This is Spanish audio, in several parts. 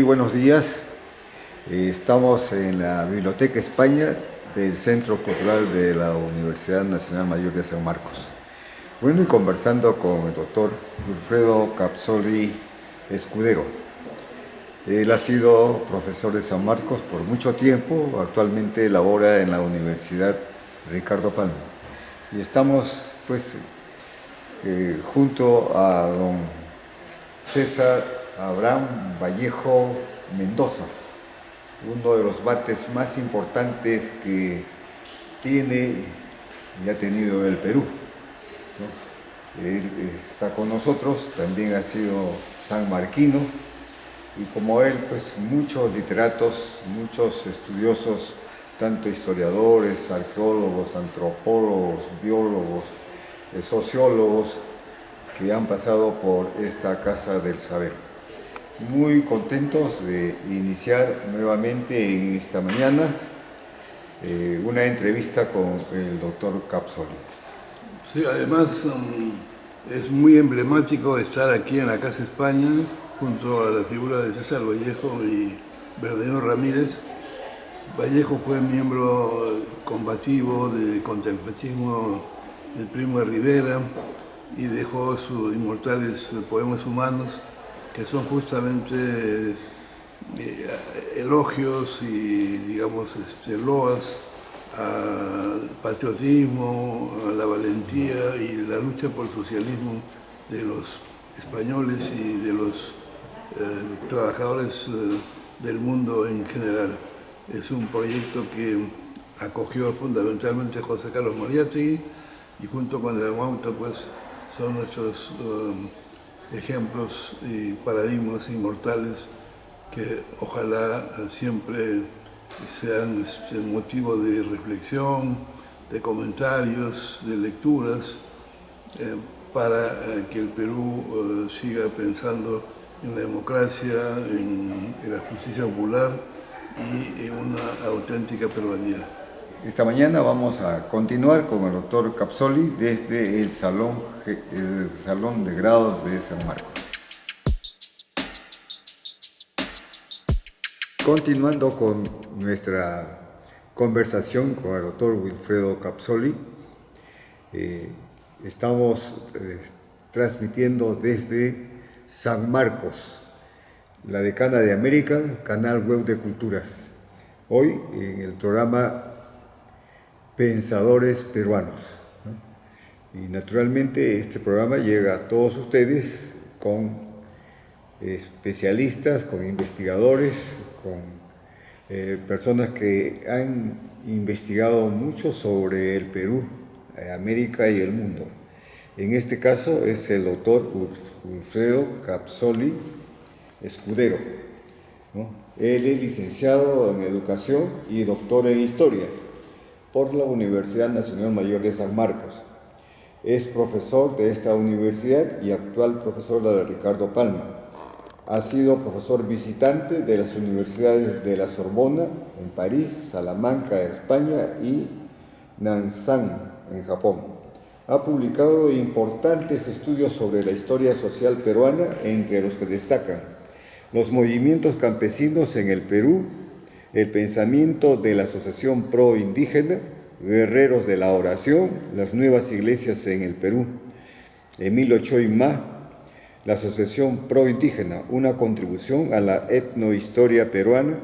buenos días. Estamos en la Biblioteca España del Centro Cultural de la Universidad Nacional Mayor de San Marcos. Bueno, y conversando con el doctor Wilfredo Capsoli Escudero. Él ha sido profesor de San Marcos por mucho tiempo, actualmente labora en la Universidad Ricardo Palma. Y estamos junto a don César Abraham Vallejo Mendoza, uno de los bates más importantes que tiene y ha tenido el Perú, ¿no? Él está con nosotros, también ha sido sanmarquino, y como él, muchos literatos, muchos estudiosos, tanto historiadores, arqueólogos, antropólogos, biólogos, sociólogos, que han pasado por esta Casa del Saber. Muy contentos de iniciar nuevamente en esta mañana una entrevista con el doctor Capsoli. Sí, además es muy emblemático estar aquí en la Casa España junto a la figura de César Vallejo y Bernardino Ramírez. Vallejo fue miembro combativo contra el fascismo del Primo de Rivera y dejó sus inmortales poemas humanos, que son justamente elogios y, digamos, loas al patriotismo, a la valentía y la lucha por el socialismo de los españoles y de los trabajadores del mundo en general. Es un proyecto que acogió fundamentalmente a José Carlos Mariátegui y junto con el Amauta, son nuestros ejemplos y paradigmas inmortales que ojalá siempre sean motivo de reflexión, de comentarios, de lecturas, para que el Perú siga pensando en la democracia, en la justicia popular y en una auténtica peruanía. Esta mañana vamos a continuar con el doctor Capsoli desde el Salón de Grados de San Marcos. Continuando con nuestra conversación con el doctor Wilfredo Capsoli, estamos transmitiendo desde San Marcos, la Decana de América, Canal Web de Culturas. Hoy en el programa Pensadores Peruanos, ¿no? Y naturalmente este programa llega a todos ustedes con especialistas, con investigadores, con personas que han investigado mucho sobre el Perú, América y el mundo. En este caso es el doctor Wilfredo Capsoli Escudero, ¿no? Él es licenciado en Educación y doctor en Historia por la Universidad Nacional Mayor de San Marcos. Es profesor de esta universidad y actual profesor de la Ricardo Palma. Ha sido profesor visitante de las universidades de la Sorbona en París, Salamanca, España y Nanzán en Japón. Ha publicado importantes estudios sobre la historia social peruana, entre los que destacan los movimientos campesinos en el Perú, el pensamiento de la Asociación Pro Indígena, Guerreros de la Oración, las nuevas iglesias en el Perú, Emilio Choi Ma, la Asociación Pro Indígena, una contribución a la etnohistoria peruana,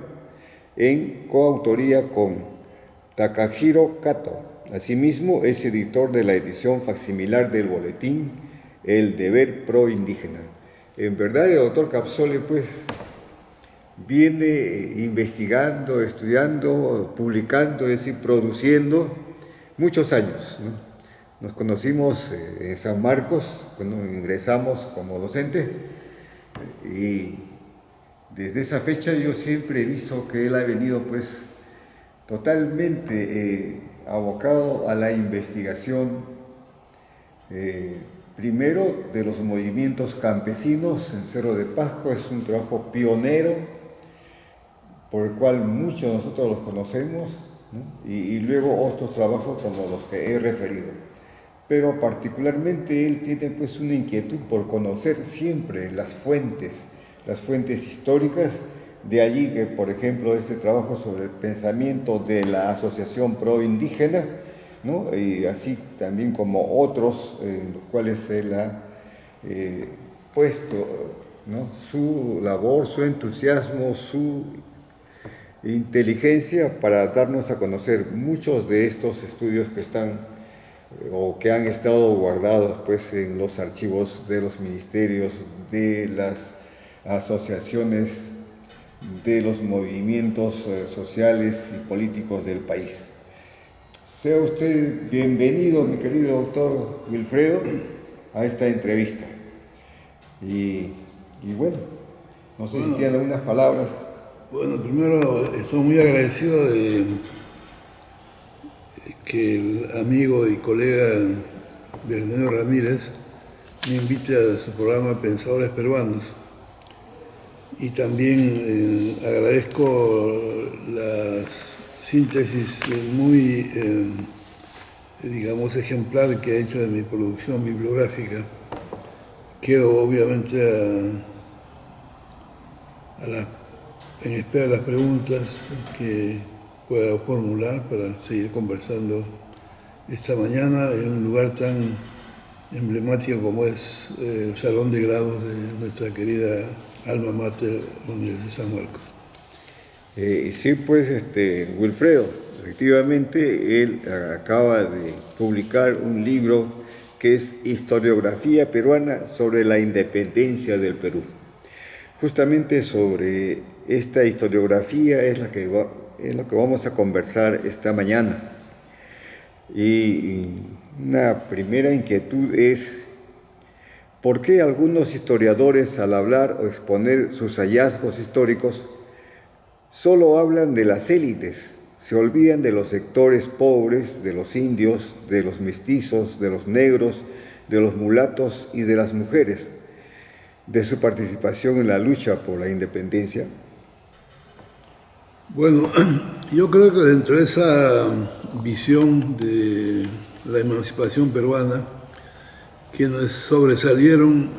en coautoría con Takahiro Kato. Asimismo, es editor de la edición facsimilar del boletín El Deber Pro Indígena. En verdad, el doctor Capsoli, viene investigando, estudiando, publicando, es decir, produciendo muchos años, ¿no? Nos conocimos en San Marcos cuando ingresamos como docente y desde esa fecha yo siempre he visto que él ha venido totalmente abocado a la investigación, primero de los movimientos campesinos en Cerro de Pasco. Es un trabajo pionero por el cual muchos de nosotros los conocemos, ¿no? Y luego otros trabajos como los que he referido. Pero particularmente él tiene una inquietud por conocer siempre las fuentes históricas De allí que, por ejemplo, este trabajo sobre el pensamiento de la Asociación Pro Indígena, ¿no? Y así también como otros en los cuales él ha puesto, ¿no?, su labor, su entusiasmo, su inteligencia para darnos a conocer muchos de estos estudios que están o que han estado guardados pues en los archivos de los ministerios, de las asociaciones, de los movimientos sociales y políticos del país. Sea usted bienvenido, mi querido doctor Wilfredo, a esta entrevista. Y bueno, no sé si tiene algunas palabras. Bueno, primero estoy muy agradecido de que el amigo y colega Bernardo Ramírez me invite a su programa Pensadores Peruanos. Y también agradezco la síntesis muy, digamos, ejemplar que ha hecho de mi producción bibliográfica. Quedo obviamente en espera de las preguntas que pueda formular para seguir conversando esta mañana en un lugar tan emblemático como es el Salón de Grados de nuestra querida alma mater, la Universidad de San Marcos. Sí, pues, Wilfredo, efectivamente, él acaba de publicar un libro que es Historiografía Peruana sobre la Independencia del Perú. Justamente sobre esta historiografía es lo que vamos a conversar esta mañana. Y una primera inquietud es: ¿por qué algunos historiadores, al hablar o exponer sus hallazgos históricos, solo hablan de las élites? Se olvidan de los sectores pobres, de los indios, de los mestizos, de los negros, de los mulatos y de las mujeres, de su participación en la lucha por la independencia. Bueno, yo creo que dentro de esa visión de la emancipación peruana, quienes sobresalieron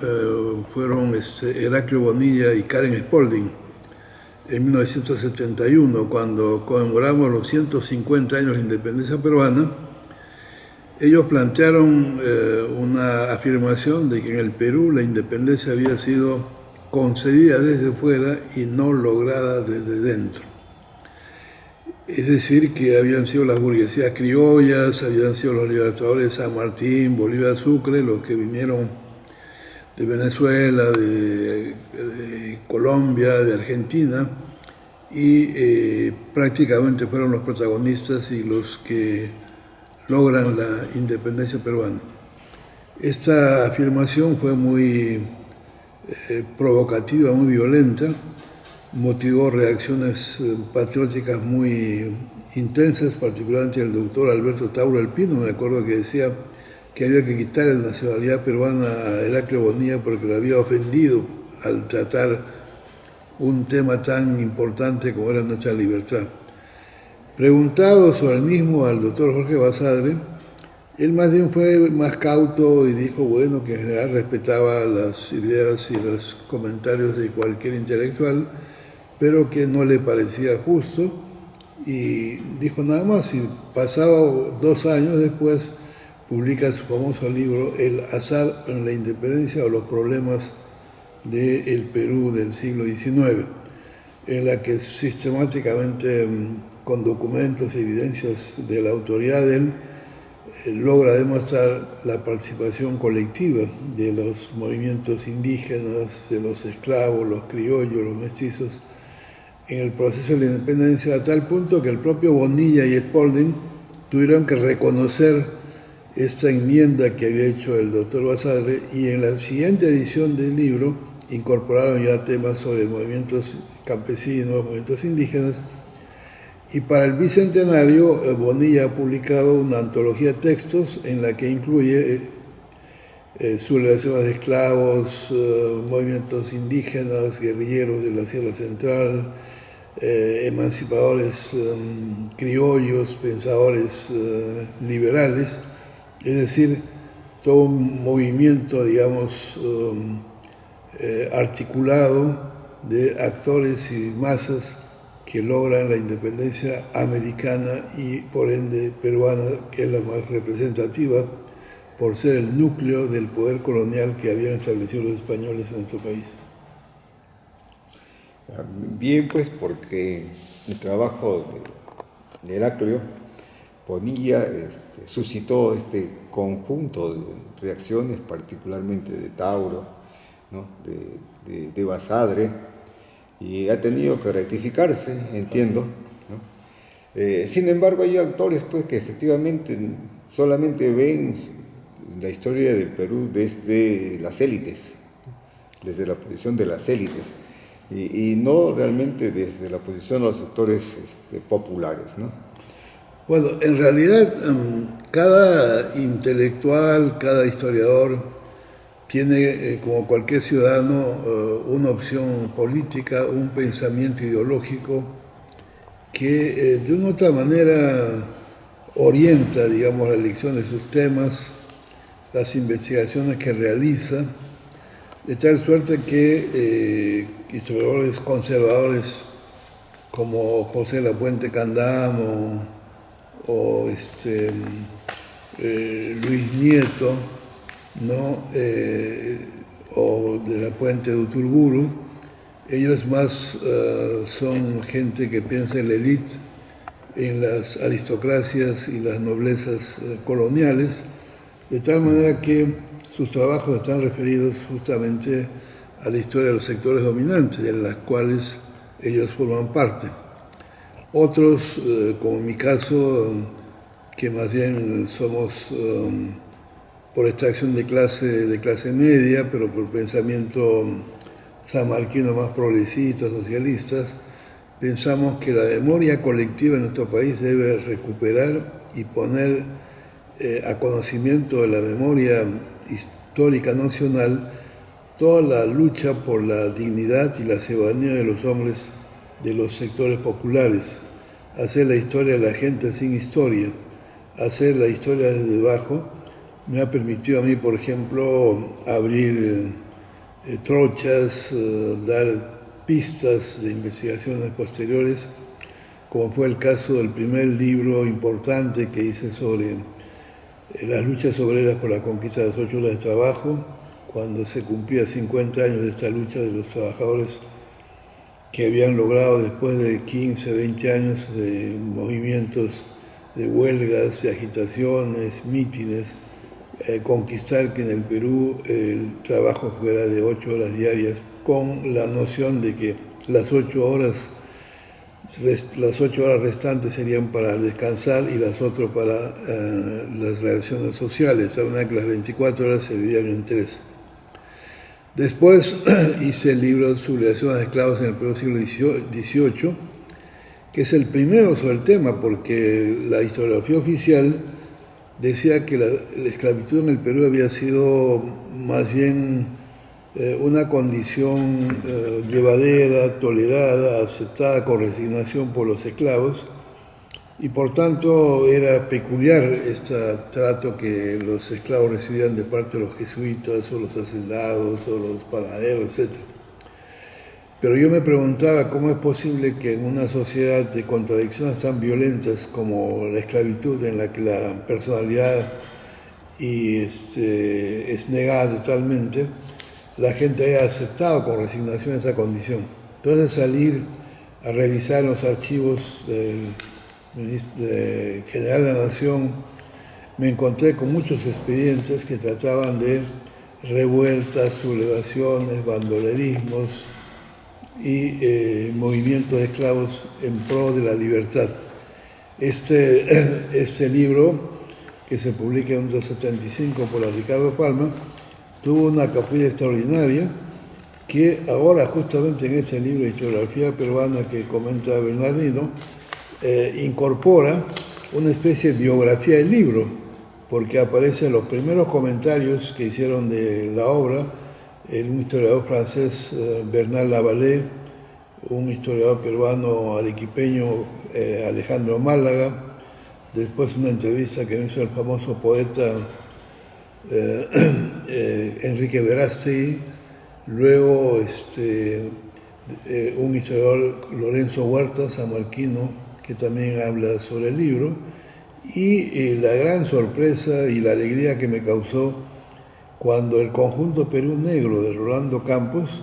fueron Heraclio Bonilla y Karen Spalding en 1971, cuando conmemoramos los 150 años de la independencia peruana. Ellos plantearon una afirmación de que en el Perú la independencia había sido concedida desde fuera y no lograda desde dentro. Es decir, que habían sido las burguesías criollas, habían sido los libertadores de San Martín, Bolívar, Sucre, los que vinieron de Venezuela, de Colombia, de Argentina, y prácticamente fueron los protagonistas y los que logran la independencia peruana. Esta afirmación fue muy provocativa, muy violenta, motivó reacciones patrióticas muy intensas, particularmente el doctor Alberto Tauro Alpino, me acuerdo que decía que había que quitar la nacionalidad peruana a Heraclio Bonilla porque lo había ofendido al tratar un tema tan importante como era nuestra libertad. Preguntado sobre el mismo al doctor Jorge Basadre, él más bien fue más cauto y dijo, bueno, que en general respetaba las ideas y los comentarios de cualquier intelectual, pero que no le parecía justo, y dijo nada más. Y pasado 2 años después publica su famoso libro El azar en la independencia o los problemas del Perú del siglo XIX, en la que sistemáticamente, con documentos y evidencias de la autoridad de él, logra demostrar la participación colectiva de los movimientos indígenas, de los esclavos, los criollos, los mestizos, en el proceso de la independencia, a tal punto que el propio Bonilla y Spalding tuvieron que reconocer esta enmienda que había hecho el doctor Basadre, y en la siguiente edición del libro incorporaron ya temas sobre movimientos campesinos, movimientos indígenas, y para el bicentenario Bonilla ha publicado una antología de textos en la que incluye sublevaciones de esclavos, movimientos indígenas, guerrilleros de la Sierra Central, emancipadores criollos, pensadores liberales, es decir, todo un movimiento, digamos, articulado de actores y masas que logran la independencia americana y por ende peruana, que es la más representativa por ser el núcleo del poder colonial que habían establecido los españoles en nuestro país. Bien, pues porque el trabajo de Heraclio ponía, suscitó este conjunto de reacciones, particularmente de Tauro, ¿no? de Basadre, y ha tenido que rectificarse, entiendo, ¿no? Sin embargo, hay autores pues, que efectivamente solamente ven la historia del Perú desde las élites, desde la posición de las élites, y no realmente desde la posición de los sectores populares, ¿no? Bueno, en realidad cada intelectual, cada historiador tiene, como cualquier ciudadano, una opción política, un pensamiento ideológico que de una u otra manera orienta, digamos, la elección de sus temas, las investigaciones que realiza, de tal suerte que historiadores conservadores como José Lapuente Candamo o Luis Nieto, ¿no? O de Lapuente de Uturburu, ellos más son gente que piensa en la élite, en las aristocracias y las noblezas coloniales, de tal manera que sus trabajos están referidos justamente a la historia de los sectores dominantes, de las cuales ellos forman parte. Otros, como en mi caso, que más bien somos por extracción de clase media, pero por pensamiento sanmarquino más progresista, socialistas, pensamos que la memoria colectiva en nuestro país debe recuperar y poner a conocimiento de la memoria histórica nacional toda la lucha por la dignidad y la ciudadanía de los hombres de los sectores populares, hacer la historia de la gente sin historia, hacer la historia desde abajo. Me ha permitido a mí, por ejemplo, abrir trochas, dar pistas de investigaciones posteriores, como fue el caso del primer libro importante que hice sobre las luchas obreras por la conquista de las 8 horas de trabajo, cuando se cumplía 50 años de esta lucha de los trabajadores que habían logrado después de 15, 20 años de movimientos de huelgas, de agitaciones, mítines, conquistar que en el Perú el trabajo fuera de 8 horas diarias, con la noción de que las 8 horas restantes serían para descansar y las otras para las relaciones sociales, de manera que las 24 horas se dividían en 3. Después hice el libro Sublevación de esclavos en el Perú siglo XVIII, que es el primero sobre el tema, porque la historiografía oficial decía que la esclavitud en el Perú había sido más bien una condición llevadera, tolerada, aceptada con resignación por los esclavos, y por tanto era peculiar este trato que los esclavos recibían de parte de los jesuitas o los hacendados o los panaderos, etc. Pero yo me preguntaba cómo es posible que en una sociedad de contradicciones tan violentas como la esclavitud, en la que la personalidad es negada totalmente, la gente haya aceptado con resignación esa condición. Entonces salir a revisar los archivos del General de la Nación, me encontré con muchos expedientes que trataban de revueltas, sublevaciones, bandolerismos y movimientos de esclavos en pro de la libertad. Este libro, que se publica en 1975 por la Ricardo Palma, tuvo una acogida extraordinaria, que ahora justamente en este libro de historiografía peruana que comenta Bernardino, incorpora una especie de biografía del libro, porque aparecen los primeros comentarios que hicieron de la obra un historiador francés, Bernard Lavallee, un historiador peruano arequipeño, Alejandro Málaga, después una entrevista que hizo el famoso poeta Enrique Verástegui, luego un historiador, Lorenzo Huerta, sanmarquino, que también habla sobre el libro, y la gran sorpresa y la alegría que me causó cuando el conjunto Perú Negro de Rolando Campos,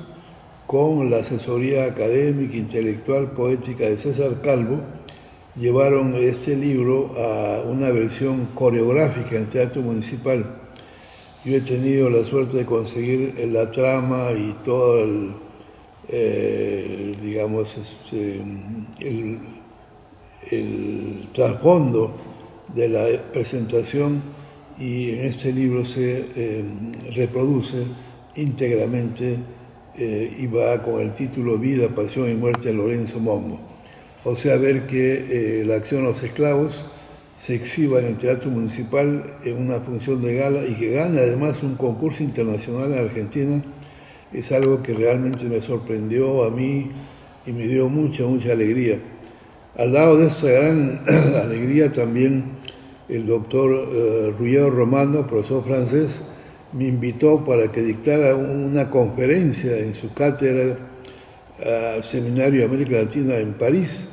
con la asesoría académica, intelectual, poética de César Calvo, llevaron este libro a una versión coreográfica en Teatro Municipal. Yo he tenido la suerte de conseguir la trama y todo digamos, el trasfondo de la presentación, y en este libro se reproduce íntegramente y va con el título Vida, Pasión y Muerte de Lorenzo Mommo. O sea, ver que la acción de los esclavos se exhiba en el Teatro Municipal en una función de gala y que gane además un concurso internacional en Argentina, es algo que realmente me sorprendió a mí y me dio mucha alegría. Al lado de esta gran alegría también el doctor Ruggiero Romano, profesor francés, me invitó para que dictara una conferencia en su cátedra Seminario de América Latina en París,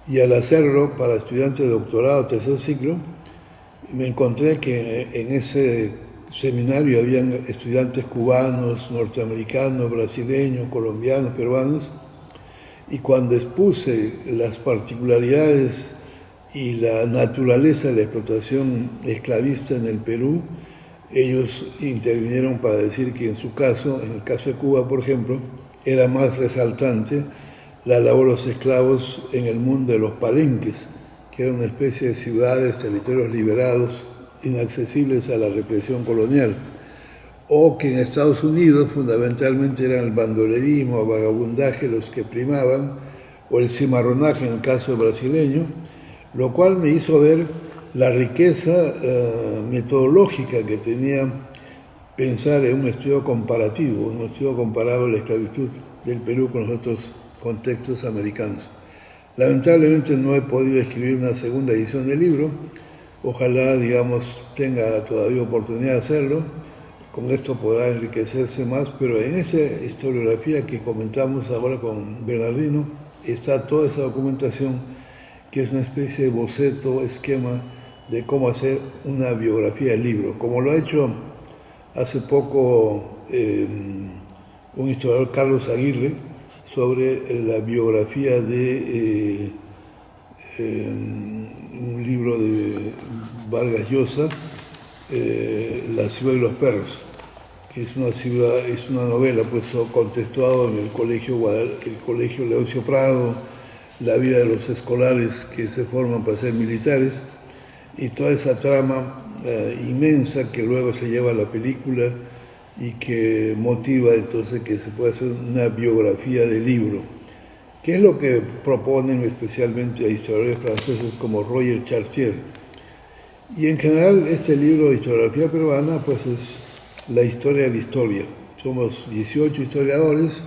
y al hacerlo para estudiantes de doctorado tercer ciclo, me encontré que en ese seminario habían estudiantes cubanos, norteamericanos, brasileños, colombianos, peruanos, y cuando expuse las particularidades y la naturaleza de la explotación esclavista en el Perú, ellos intervinieron para decir que en su caso, en el caso de Cuba, por ejemplo, era más resaltante la labor de los esclavos en el mundo de los palenques, que era una especie de ciudades, territorios liberados, inaccesibles a la represión colonial, o que en Estados Unidos fundamentalmente eran el bandolerismo o vagabundaje los que primaban, o el cimarronaje en el caso brasileño, lo cual me hizo ver la riqueza metodológica que tenía pensar en un estudio comparativo, un estudio comparado de la esclavitud del Perú con los otros contextos americanos. Lamentablemente no he podido escribir una segunda edición del libro, ojalá, digamos, tenga todavía oportunidad de hacerlo, con esto podrá enriquecerse más, pero en esta historiografía que comentamos ahora con Bernardino está toda esa documentación, que es una especie de boceto, esquema de cómo hacer una biografía del libro, como lo ha hecho hace poco un historiador, Carlos Aguirre, sobre la biografía de un libro de Vargas Llosa, La ciudad y los perros, que es una novela pues contextuado en el colegio Leoncio Prado, la vida de los escolares que se forman para ser militares, y toda esa trama inmensa que luego se lleva a la película y que motiva entonces que se pueda hacer una biografía del libro, que es lo que proponen especialmente a historiadores franceses como Roger Chartier. Y en general este libro de historiografía peruana pues es la historia de la historia. Somos 18 historiadores,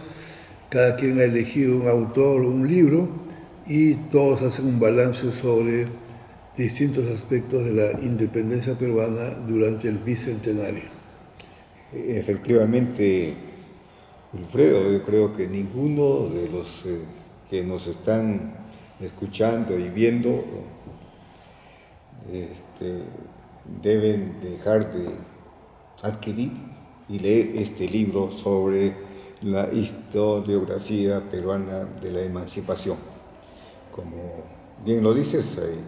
cada quien ha elegido un autor, un libro, y todos hacen un balance sobre distintos aspectos de la independencia peruana durante el bicentenario. Efectivamente, Wilfredo, yo creo que ninguno de los que nos están escuchando y viendo deben dejar de adquirir y leer este libro sobre la historiografía peruana de la emancipación. Como bien lo dices, hay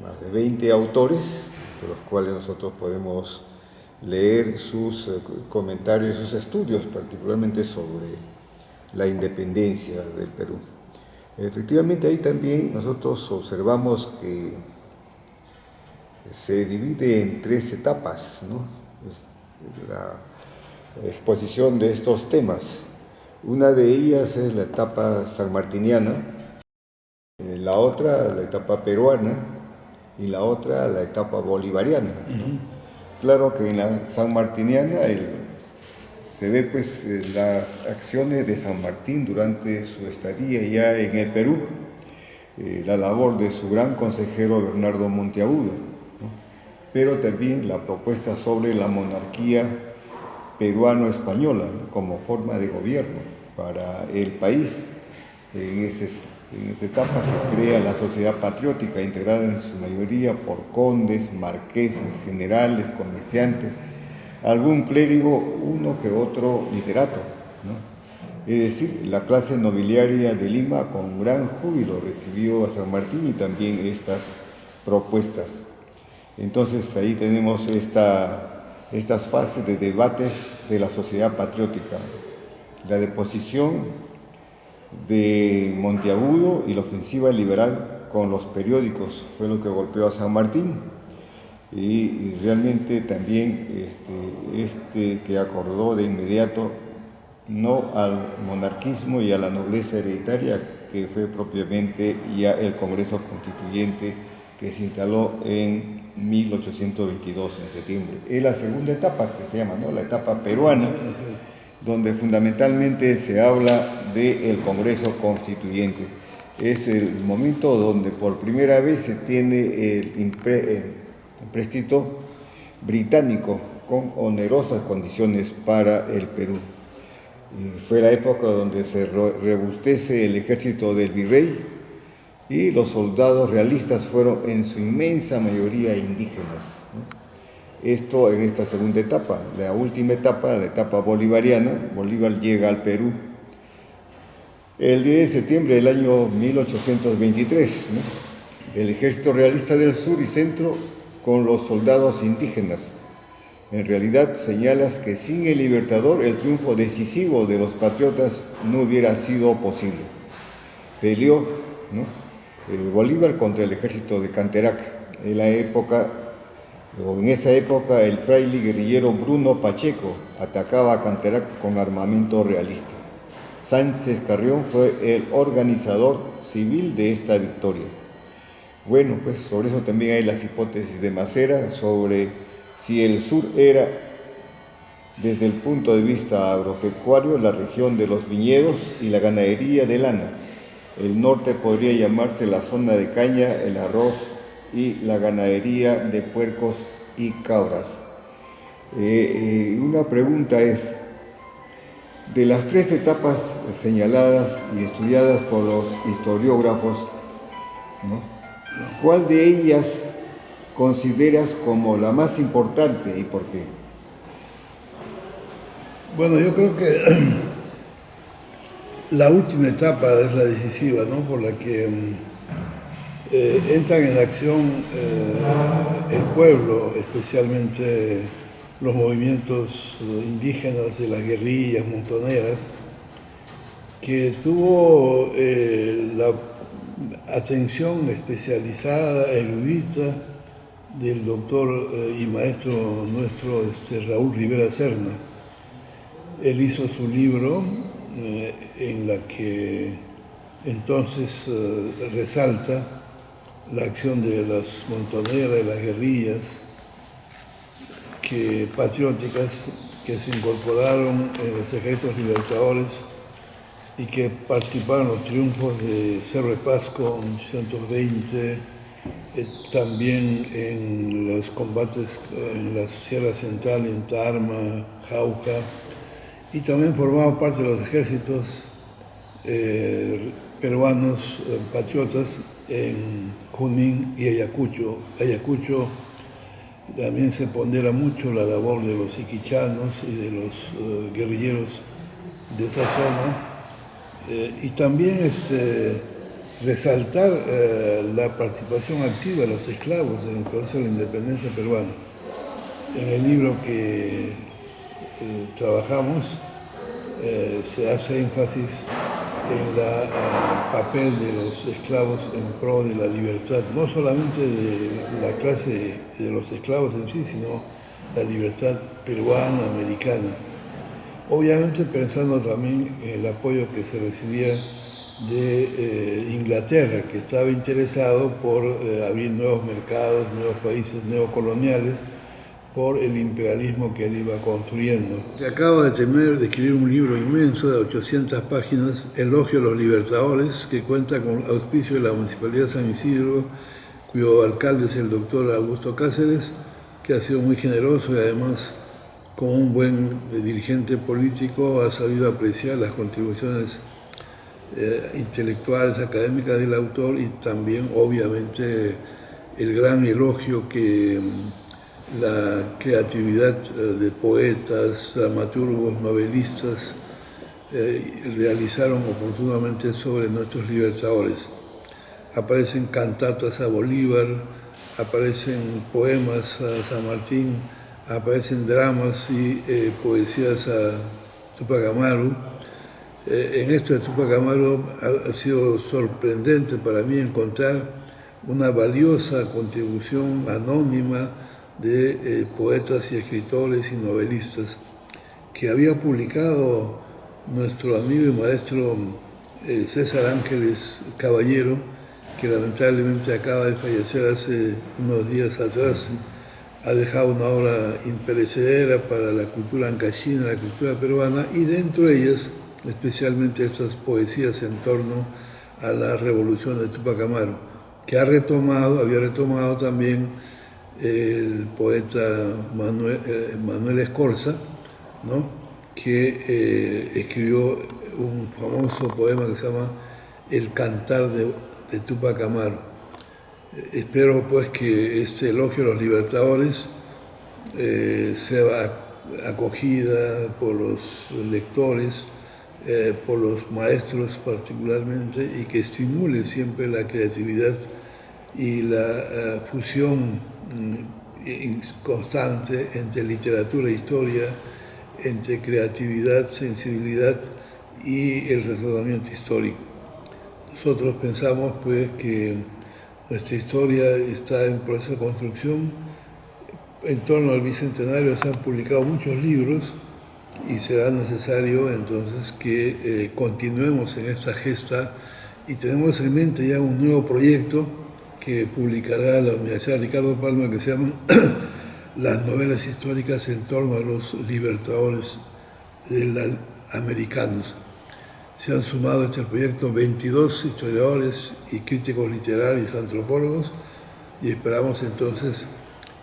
más de 20 autores, de los cuales nosotros podemos leer sus comentarios, sus estudios, particularmente sobre la independencia del Perú. Efectivamente, ahí también nosotros observamos que se divide en 3 etapas, ¿no? La exposición de estos temas. Una de ellas es la etapa sanmartiniana, la otra la etapa peruana y la otra la etapa bolivariana, ¿no? Claro que en la sanmartiniana se ve pues las acciones de San Martín durante su estadía ya en el Perú, la labor de su gran consejero Bernardo Monteagudo, ¿no? Pero también la propuesta sobre la monarquía peruano-española, ¿no?, como forma de gobierno, para el país. En esa etapa se crea la sociedad patriótica, integrada en su mayoría por condes, marqueses, generales, comerciantes, algún clérigo, uno que otro literato, ¿no? Es decir, la clase nobiliaria de Lima con gran júbilo recibió a San Martín y también estas propuestas. Entonces ahí tenemos estas fases de debates de la sociedad patriótica. La deposición de Monteagudo y la ofensiva liberal con los periódicos fue lo que golpeó a San Martín. Y realmente también que acordó de inmediato no al monarquismo y a la nobleza hereditaria, que fue propiamente ya el Congreso Constituyente que se instaló en 1822, en septiembre. Es la segunda etapa que se llama, ¿no?, la etapa peruana, donde fundamentalmente se habla del Congreso Constituyente. Es el momento donde por primera vez se tiene el empréstito británico con onerosas condiciones para el Perú. Fue la época donde se robustece el ejército del virrey y los soldados realistas fueron en su inmensa mayoría indígenas, ¿no? Esto en esta segunda etapa. La última etapa, la etapa bolivariana, Bolívar llega al Perú el 10 de septiembre del año 1823, ¿no? El ejército realista del sur y centro con los soldados indígenas. En realidad señalas que sin el Libertador el triunfo decisivo de los patriotas no hubiera sido posible. Peleó, ¿no?, Bolívar contra el ejército de Canterac. En esa época el fraile guerrillero Bruno Pacheco atacaba a Canterac con armamento realista. Sánchez Carrión fue el organizador civil de esta victoria. Bueno, pues sobre eso también hay las hipótesis de Macera sobre si el sur era, desde el punto de vista agropecuario, la región de los viñedos y la ganadería de lana. El norte podría llamarse la zona de caña, el arroz y la ganadería de puercos y cabras. Una pregunta es, de las tres etapas señaladas y estudiadas por los historiógrafos, ¿no?, ¿cuál de ellas consideras como la más importante y por qué? Bueno, yo creo que la última etapa es la decisiva, ¿no?, por la que entran en acción el pueblo, especialmente los movimientos indígenas de las guerrillas montoneras, que tuvo la atención especializada, erudita, del doctor y maestro nuestro Raúl Rivera Serna. Él hizo su libro en la que entonces resalta la acción de las montoneras, de las guerrillas patrióticas que se incorporaron en los ejércitos libertadores y que participaron en los triunfos de Cerro de Pasco en 1820, también en los combates en la Sierra Central, en Tarma, Jauja, y también formaban parte de los ejércitos peruanos patriotas en Junín y Ayacucho. Ayacucho también se pondera mucho la labor de los iquichanos y de los guerrilleros de esa zona, y también resaltar la participación activa de los esclavos en el proceso de la independencia peruana. En el libro que trabajamos se hace énfasis en el papel de los esclavos en pro de la libertad, no solamente de la clase de los esclavos en sí, sino la libertad peruana, americana. Obviamente pensando también en el apoyo que se recibía de Inglaterra, que estaba interesado por abrir nuevos mercados, nuevos países neocoloniales, por el imperialismo que él iba construyendo. Acabo de escribir un libro inmenso de 800 páginas, Elogio a los Libertadores, que cuenta con auspicio de la Municipalidad de San Isidro, cuyo alcalde es el doctor Augusto Cáceres, que ha sido muy generoso y además como un buen dirigente político, ha sabido apreciar las contribuciones intelectuales, académicas del autor y también, obviamente, el gran elogio que la creatividad de poetas, dramaturgos, novelistas realizaron oportunamente sobre nuestros libertadores. Aparecen cantatas a Bolívar, aparecen poemas a San Martín, aparecen dramas y poesías a Túpac Amaru. En esto de Túpac Amaru ha sido sorprendente para mí encontrar una valiosa contribución anónima de poetas y escritores y novelistas que había publicado nuestro amigo y maestro César Ángeles Caballero, que lamentablemente acaba de fallecer hace unos días atrás. Ha dejado una obra imperecedera para la cultura ancashina, la cultura peruana, y dentro de ellas, especialmente estas poesías en torno a la revolución de Túpac Amaru, que había retomado también el poeta Manuel Escorza, ¿no?, que escribió un famoso poema que se llama El Cantar de Túpac Amaru. Espero pues que este elogio a los libertadores sea acogida por los lectores, por los maestros particularmente, y que estimule siempre la creatividad y la fusión constante entre literatura e historia, entre creatividad, sensibilidad y el razonamiento histórico. Nosotros pensamos pues que nuestra historia está en proceso de construcción. En torno al Bicentenario se han publicado muchos libros y será necesario entonces que continuemos en esta gesta, y tenemos en mente ya un nuevo proyecto que publicará la Universidad Ricardo Palma, que se llama Las novelas históricas en torno a los libertadores americanos. Se han sumado a este proyecto 22 historiadores y críticos literarios, antropólogos, y esperamos entonces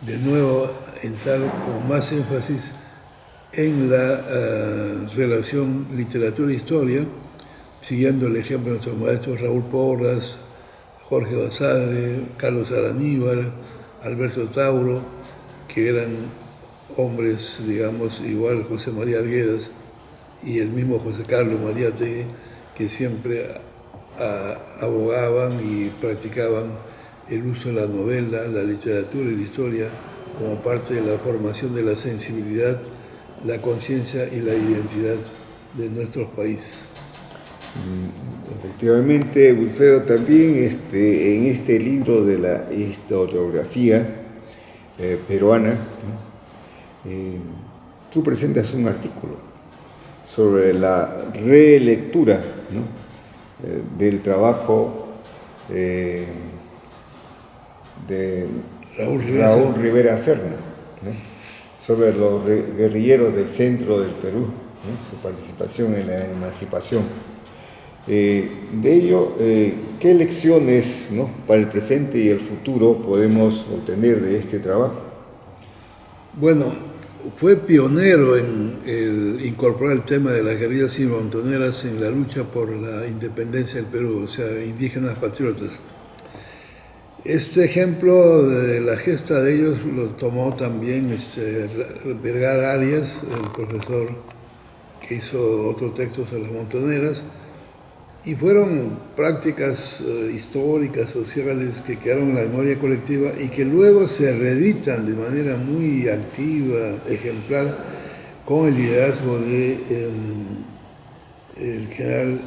de nuevo entrar con más énfasis en la relación literatura-historia, siguiendo el ejemplo de nuestros maestros Raúl Porras, Jorge Basadre, Carlos Araníbar, Alberto Tauro, que eran hombres, digamos, igual José María Arguedas y el mismo José Carlos Mariátegui, que siempre abogaban y practicaban el uso de la novela, la literatura y la historia como parte de la formación de la sensibilidad, la conciencia y la identidad de nuestros países. Efectivamente, Wilfredo, también en este libro de la historiografía peruana, ¿no?, tú presentas un artículo sobre la relectura, ¿no?, del trabajo de Raúl Rivera Serna, ¿no?, sobre los guerrilleros del centro del Perú, ¿no?, su participación en la emancipación. De ello, ¿qué lecciones, ¿no?, para el presente y el futuro podemos obtener de este trabajo? Bueno, fue pionero en incorporar el tema de las guerrillas y montoneras en la lucha por la independencia del Perú, o sea, indígenas patriotas. Este ejemplo de la gesta de ellos lo tomó también Vergara Arias, el profesor que hizo otro texto sobre las montoneras, y fueron prácticas históricas, sociales, que quedaron en la memoria colectiva y que luego se reeditan de manera muy activa, ejemplar, con el liderazgo de el general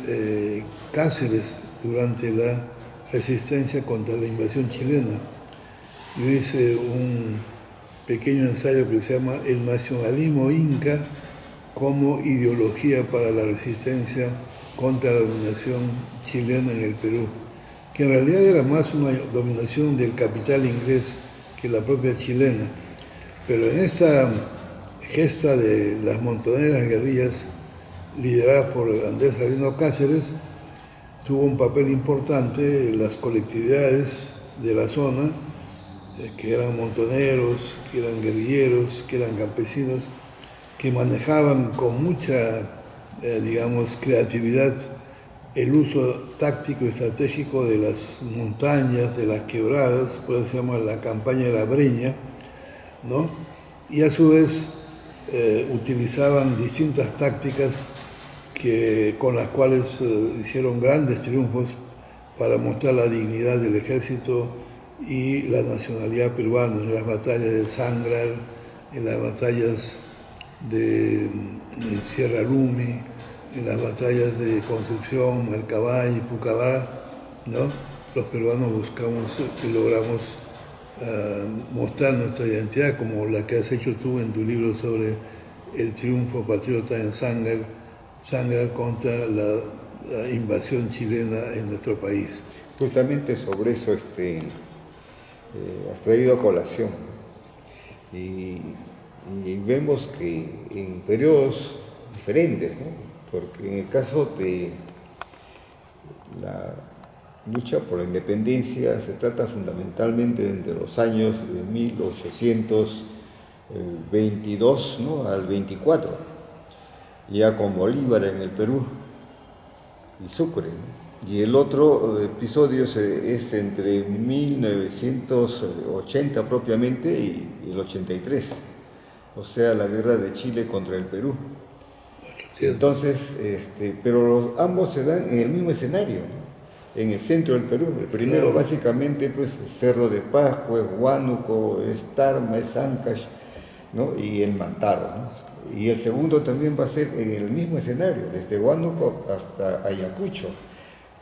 Cáceres durante la resistencia contra la invasión chilena. Yo hice un pequeño ensayo que se llama El nacionalismo inca como ideología para la resistencia contra la dominación chilena en el Perú, que en realidad era más una dominación del capital inglés que la propia chilena. Pero en esta gesta de las montoneras guerrillas lideradas por Andrés Salino Cáceres, tuvo un papel importante las colectividades de la zona, que eran montoneros, que eran guerrilleros, que eran campesinos, que manejaban con mucha, digamos, creatividad el uso táctico y estratégico de las montañas, de las quebradas, por eso se llama la campaña de la Breña, ¿no? Y a su vez utilizaban distintas tácticas con las cuales hicieron grandes triunfos para mostrar la dignidad del ejército y la nacionalidad peruana en las batallas de Sangrar, en las batallas de Sierra Lumi, en las batallas de Concepción, Marcabay y Pucabara, ¿no? Los peruanos buscamos y logramos mostrar nuestra identidad, como la que has hecho tú en tu libro sobre el triunfo patriota en Sangrar contra la invasión chilena en nuestro país. Justamente sobre eso has traído a colación. Y vemos que en periodos diferentes, ¿no? Porque en el caso de la lucha por la independencia se trata fundamentalmente entre los años de 1822, ¿no?, al 24, ya con Bolívar en el Perú y Sucre, ¿no? Y el otro episodio es entre 1980 propiamente y el 83, o sea, la guerra de Chile contra el Perú. Entonces, pero ambos se dan en el mismo escenario, ¿no?, en el centro del Perú. El primero básicamente pues Cerro de Pascua, es Huánuco, es Tarma, es Ancash, ¿no?, y el Mantaro, ¿no? Y el segundo también va a ser en el mismo escenario, desde Huánuco hasta Ayacucho.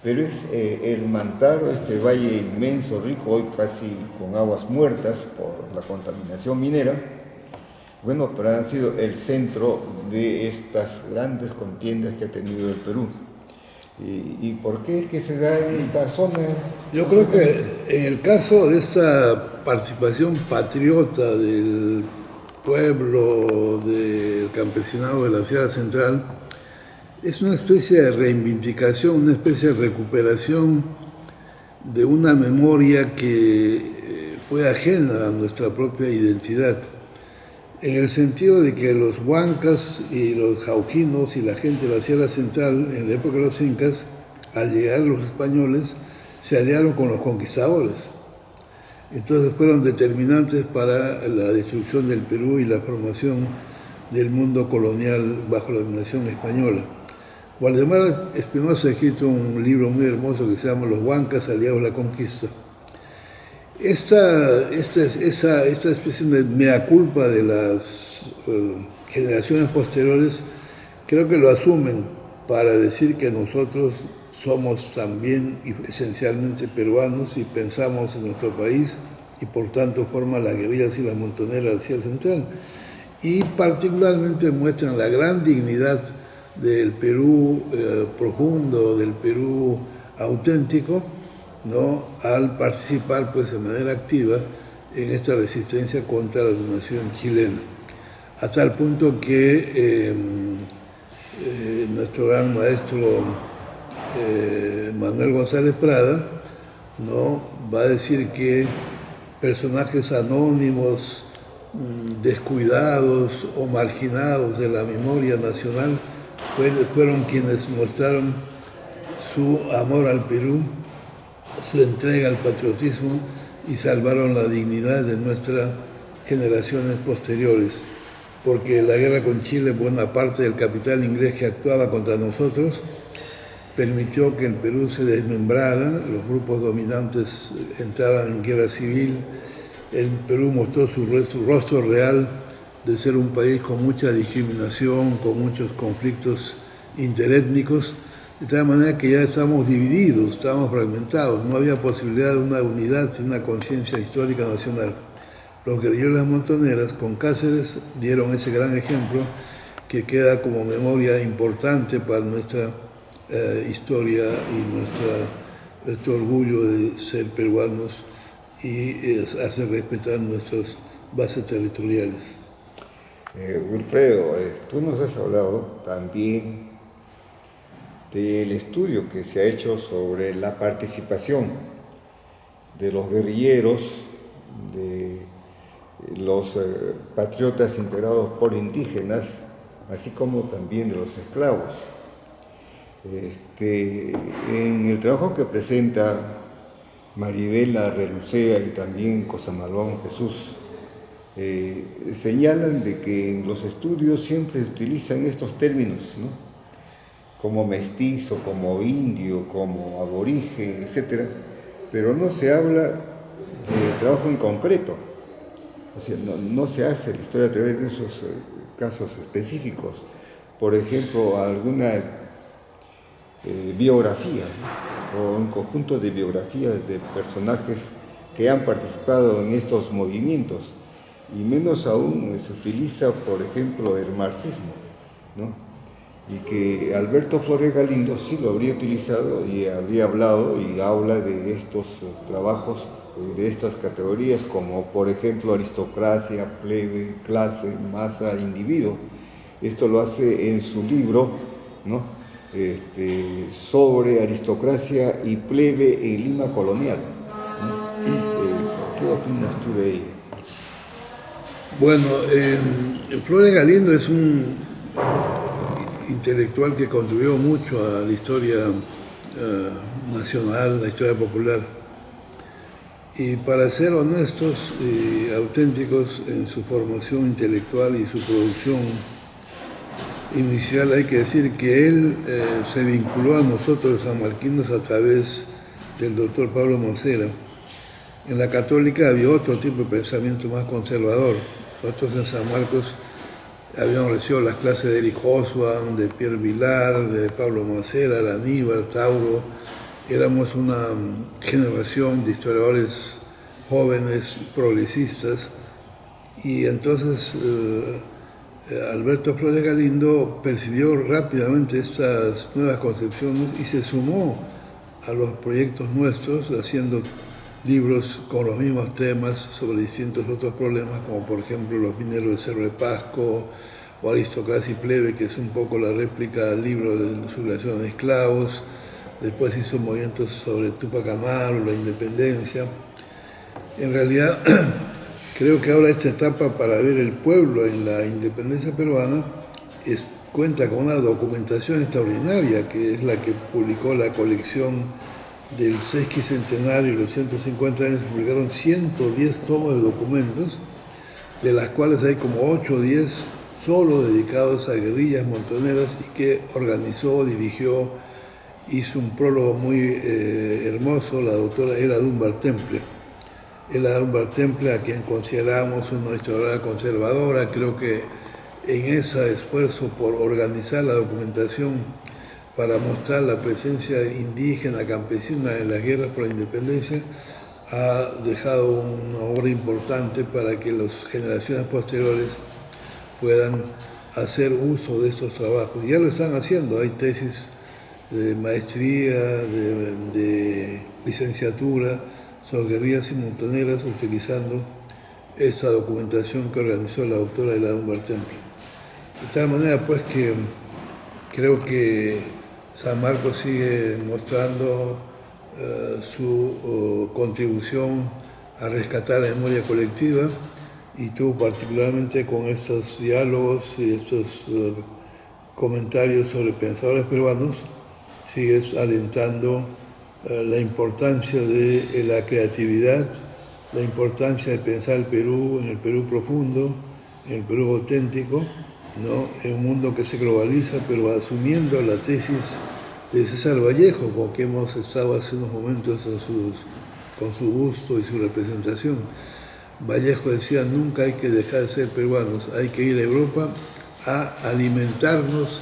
Pero es el Mantaro, este valle inmenso, rico, hoy casi con aguas muertas por la contaminación minera. Bueno, pero han sido el centro de estas grandes contiendas que ha tenido el Perú. ¿Y por qué es que se da en esta zona? Yo creo que en el caso de esta participación patriota del pueblo, del campesinado de la Sierra Central, es una especie de reivindicación, una especie de recuperación de una memoria que fue ajena a nuestra propia identidad, en el sentido de que los huancas y los jaujinos y la gente de la Sierra Central, en la época de los incas, al llegar los españoles, se aliaron con los conquistadores. Entonces fueron determinantes para la destrucción del Perú y la formación del mundo colonial bajo la dominación española. Waldemar Espinosa ha escrito un libro muy hermoso que se llama Los Huancas aliados a la conquista. Esta especie de mea culpa de las generaciones posteriores creo que lo asumen para decir que nosotros somos también esencialmente peruanos y pensamos en nuestro país y por tanto forman las guerrillas y las montoneras del Sierra Central. Y particularmente muestran la gran dignidad del Perú profundo, del Perú auténtico, ¿no?, al participar pues de manera activa en esta resistencia contra la dominación chilena. A tal punto que nuestro gran maestro Manuel González Prada, ¿no?, va a decir que personajes anónimos, descuidados o marginados de la memoria nacional fueron quienes mostraron su amor al Perú, su entrega al patriotismo y salvaron la dignidad de nuestras generaciones posteriores. Porque la guerra con Chile, buena parte del capital inglés que actuaba contra nosotros, permitió que el Perú se desmembrara, los grupos dominantes entraran en guerra civil. El Perú mostró su rostro real de ser un país con mucha discriminación, con muchos conflictos interétnicos, de tal manera que ya estábamos divididos, estábamos fragmentados, no había posibilidad de una unidad y una conciencia histórica nacional. Los guerrilleros de las montoneras con Cáceres dieron ese gran ejemplo que queda como memoria importante para nuestra historia y nuestro orgullo de ser peruanos y hacer respetar nuestras bases territoriales. Wilfredo, tú nos has hablado también del estudio que se ha hecho sobre la participación de los guerrilleros los patriotas integrados por indígenas, así como también de los esclavos. En el trabajo que presenta Maribela Relucea y también Cosamalón Jesús, señalan de que en los estudios siempre utilizan estos términos, ¿no? Como mestizo, como indio, como aborigen, etc. Pero no se habla del trabajo en concreto. O sea, no se hace la historia a través de esos casos específicos. Por ejemplo, alguna biografía, ¿no? O un conjunto de biografías de personajes que han participado en estos movimientos. Y menos aún se utiliza, por ejemplo, el marxismo, ¿no? Y que Alberto Flores Galindo sí lo habría utilizado y habría hablado y habla de estos trabajos, de estas categorías, como por ejemplo aristocracia, plebe, clase, masa, individuo. Esto lo hace en su libro, ¿no? Sobre aristocracia y plebe en Lima colonial, ¿no? ¿Qué opinas tú de ello? Bueno, Flores Galindo es un intelectual que contribuyó mucho a la historia nacional, la historia popular. Y para ser honestos y auténticos en su formación intelectual y su producción inicial, hay que decir que él se vinculó a nosotros los sanmarquinos a través del doctor Pablo Mosera. En la católica había otro tipo de pensamiento más conservador. Nosotros en San Marcos habíamos recibido las clases de Eric Hobsbawm, de Pierre Vilar, de Pablo Mosera, de Aníbal, Tauro. Éramos una generación de historiadores jóvenes, progresistas, y entonces Alberto Flores Galindo percibió rápidamente estas nuevas concepciones y se sumó a los proyectos nuestros, haciendo libros con los mismos temas sobre distintos otros problemas, como por ejemplo Los mineros del Cerro de Pasco o Aristocracia y plebe, que es un poco la réplica del libro de su relación de esclavos. Después hizo movimientos sobre Túpac Amaru, la independencia. En realidad, creo que ahora esta etapa para ver el pueblo en la independencia peruana cuenta con una documentación extraordinaria, que es la que publicó la colección del sesquicentenario y los 150 años. Se publicaron 110 tomos de documentos, de las cuales hay como 8 o 10 solo dedicados a guerrillas montoneras, y que organizó, dirigió, hizo un prólogo muy hermoso la doctora Ela Dunbar Temple. Ela Dunbar Temple, a quien consideramos una historiadora conservadora. Creo que en ese esfuerzo por organizar la documentación para mostrar la presencia indígena, campesina en las guerras por la independencia, ha dejado una obra importante para que las generaciones posteriores puedan hacer uso de estos trabajos. Y ya lo están haciendo, hay tesis de maestría, de licenciatura sobre guerrillas y montoneras, utilizando esta documentación que organizó la doctora Ela Dunbar Temple. De tal manera pues que creo que San Marcos sigue mostrando su contribución a rescatar la memoria colectiva, y tú particularmente con estos diálogos y estos comentarios sobre pensadores peruanos sigues alentando la importancia de la creatividad, la importancia de pensar el Perú en el Perú profundo, en el Perú auténtico, ¿no? En un mundo que se globaliza, pero asumiendo la tesis de César Vallejo, con que hemos estado hace unos momentos con su gusto y su representación. Vallejo decía: nunca hay que dejar de ser peruanos, hay que ir a Europa a alimentarnos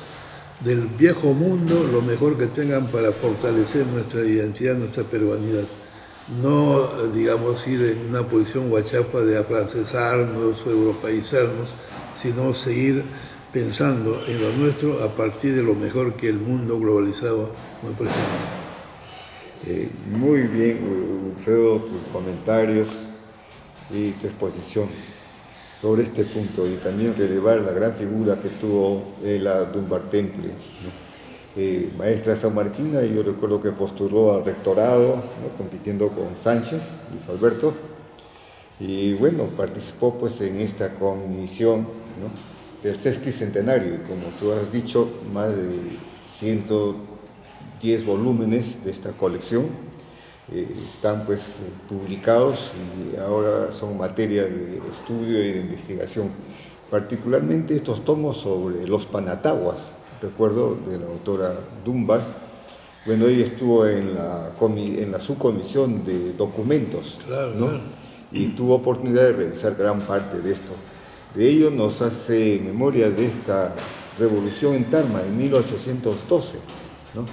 del viejo mundo lo mejor que tengan para fortalecer nuestra identidad, nuestra peruanidad. No, digamos, ir en una posición guachapa de afrancesarnos o europeizarnos, sino seguir pensando en lo nuestro a partir de lo mejor que el mundo globalizado nos presenta. Muy bien, Alfredo, tus comentarios y tu exposición sobre este punto, y también relevar la gran figura que tuvo Ela Dunbar Temple, ¿no? Maestra sanmarquina, y yo recuerdo que postuló al rectorado, ¿no? Compitiendo con Sánchez, Luis Alberto, Y bueno, participó pues en esta comisión, ¿no?, del sesquicentenario, y como tú has dicho, más de 110 volúmenes de esta colección están pues publicados y ahora son materia de estudio y de investigación. Particularmente estos tomos sobre los Panataguas, recuerdo de la autora Dunbar. Bueno, ella estuvo en la subcomisión de documentos, Claro, ¿no?, claro. y tuvo oportunidad de revisar gran parte de esto. De ello nos hace memoria de esta revolución en Tarma en 1812, ¿no?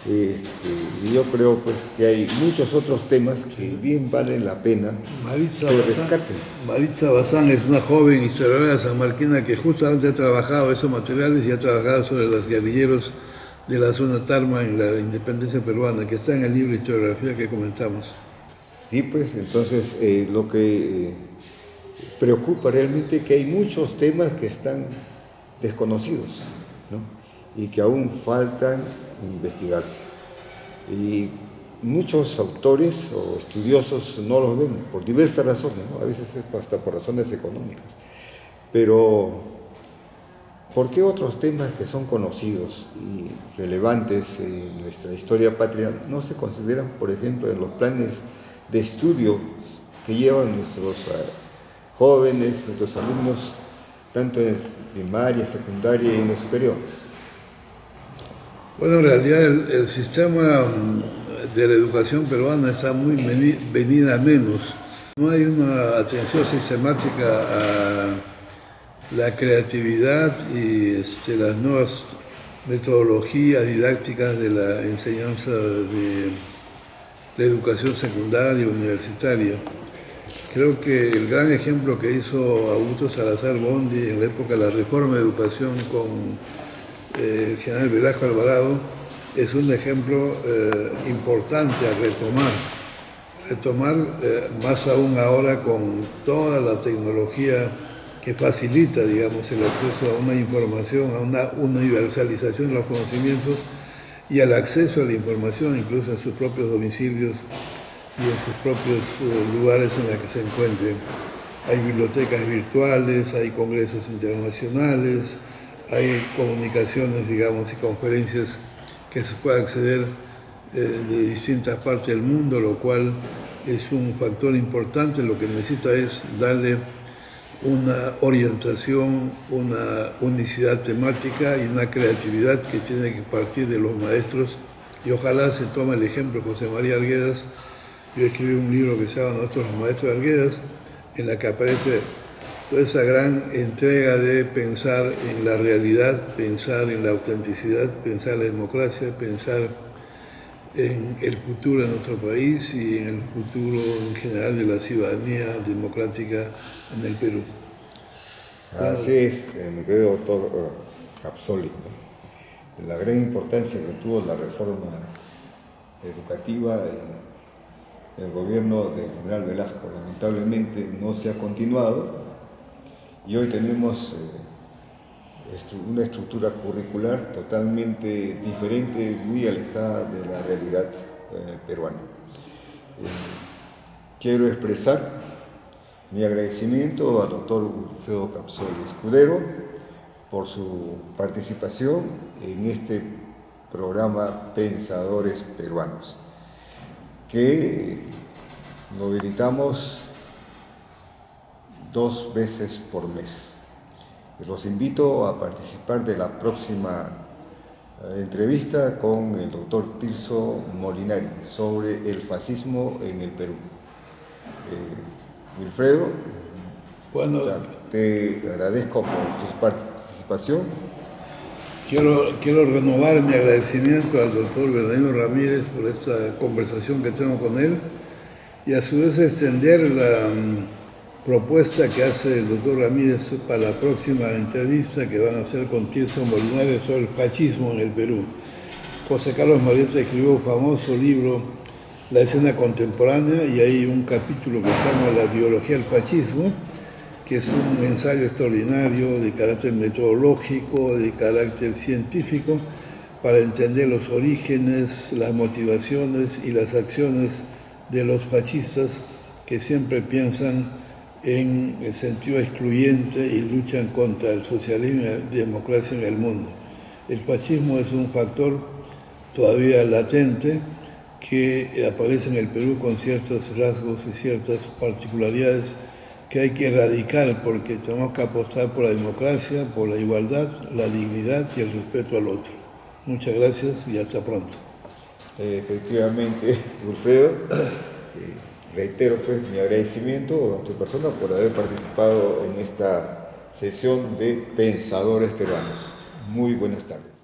Y yo creo pues que hay muchos otros temas que bien valen la pena Maritza se Bazán, rescaten. Maritza Bazán es una joven historiadora sanmarquina que justamente ha trabajado esos materiales y ha trabajado sobre los guerrilleros de la zona Tarma en la independencia peruana, que está en el libro Historiografía que comentamos. Sí, pues entonces lo que preocupa realmente es que hay muchos temas que están desconocidos, ¿no?, y que aún faltan investigarse. Y muchos autores o estudiosos no los ven por diversas razones, ¿no?, a veces hasta por razones económicas. Pero, ¿por qué otros temas que son conocidos y relevantes en nuestra historia patria no se consideran, por ejemplo, en los planes de estudio que llevan nuestros jóvenes, nuestros alumnos, tanto en primaria, secundaria y en la superior? Bueno, en realidad el sistema de la educación peruana está muy venida a menos. No hay una atención sistemática a la creatividad y las nuevas metodologías didácticas de la enseñanza de la educación secundaria y universitaria. Creo que el gran ejemplo que hizo Augusto Salazar Bondi en la época de la reforma de educación con el general Velasco Alvarado es un ejemplo importante a retomar más aún ahora con toda la tecnología que facilita, digamos, el acceso a una información, a una universalización de los conocimientos y al acceso a la información incluso en sus propios domicilios y en sus propios lugares en los que se encuentren. Hay bibliotecas virtuales, hay congresos internacionales, hay comunicaciones, digamos, y conferencias que se puede acceder de distintas partes del mundo, lo cual es un factor importante. Lo que necesita es darle una orientación, una unicidad temática y una creatividad que tiene que partir de los maestros. Y ojalá se tome el ejemplo de José María Arguedas. Yo escribí un libro que se llama Nosotros los Maestros de Arguedas, en la que aparece toda esa gran entrega de pensar en la realidad, pensar en la autenticidad, pensar en la democracia, pensar en el futuro de nuestro país y en el futuro en general de la ciudadanía democrática en el Perú. Así es, mi querido doctor Capsoli, ¿no?, la gran importancia que tuvo la reforma educativa en el gobierno del general Velasco. Lamentablemente no se ha continuado y hoy tenemos una estructura curricular totalmente diferente, muy alejada de la realidad peruana. Quiero expresar mi agradecimiento al doctor Wilfredo Capsoli Escudero por su participación en este programa Pensadores Peruanos, que lo editamos 2 veces por mes. Los invito a participar de la próxima entrevista con el doctor Tirso Molinari sobre el fascismo en el Perú. Wilfredo, Bueno, te agradezco por tu participación. quiero renovar mi agradecimiento al doctor Bernardino Ramírez por esta conversación que tengo con él y a su vez extender la propuesta que hace el doctor Ramírez para la próxima entrevista que van a hacer con Tirso Molinari sobre el fascismo en el Perú. José Carlos Marieta escribió un famoso libro, La escena contemporánea, y hay un capítulo que se llama La biología del fascismo, que es un ensayo extraordinario de carácter metodológico, de carácter científico, para entender los orígenes, las motivaciones y las acciones de los fascistas que siempre piensan en el sentido excluyente y luchan contra el socialismo y la democracia en el mundo. El fascismo es un factor todavía latente que aparece en el Perú con ciertos rasgos y ciertas particularidades que hay que erradicar porque tenemos que apostar por la democracia, por la igualdad, la dignidad y el respeto al otro. Muchas gracias y hasta pronto. Efectivamente, Wilfredo, reitero pues mi agradecimiento a tu persona por haber participado en esta sesión de Pensadores Peruanos. Muy buenas tardes.